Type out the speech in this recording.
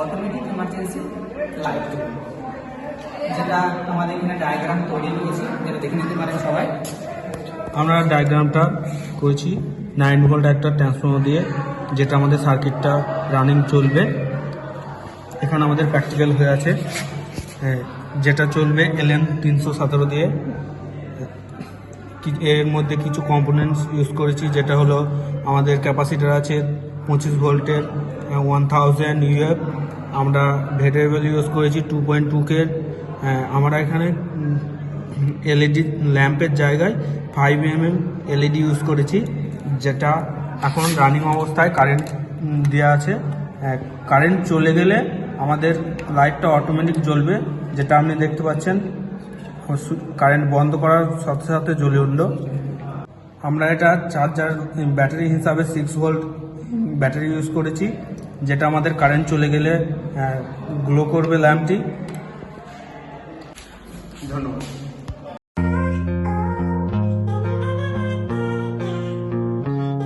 Automatic emergency light, যেটা আমাদের এখানে ডায়াগ্রাম তৈরি করেছি, যেটা দেখে নিতে পারেন সবাই। আমরা ডায়াগ্রামটা করেছি 9 ভোল্ট একটা ট্রান্সফর্মার দিয়ে, যেটা আমাদের সার্কিটটা রানিং চলবে। এখানে আমাদের প্র্যাকটিক্যাল হয়ে আছে, যেটা চলবে LN 317 দিয়ে। এর মধ্যে কিছু কম্পোনেন্টস ইউজ করেছি, যেটা হলো আমাদের ক্যাপাসিটার আছে 25 ভোল্টের 1000 UF। আমরা ভেরিয়েবল ইউজ করেছি 2.2K। আমরা এখানে LED ল্যাম্পের জায়গায় 5 mm LED ইউজ করেছি, যেটা এখন রানিং অবস্থায় কারেন্ট দেওয়া আছে। কারেন্ট চলে গেলে আমাদের লাইটটা অটোমেটিক জ্বলবে, যেটা আপনি দেখতে পাচ্ছেন। কারেন্ট বন্ধ করার সাথে সাথে জ্বলে উঠল। আমরা এটা চার্জার ব্যাটারি হিসাবে 6 ভোল্ট ব্যাটারি ইউজ করেছি, যেটা আমাদের কারেন্ট চলে গেলে গ্লো করবে ল্যাম্পটি। ধন্যবাদ।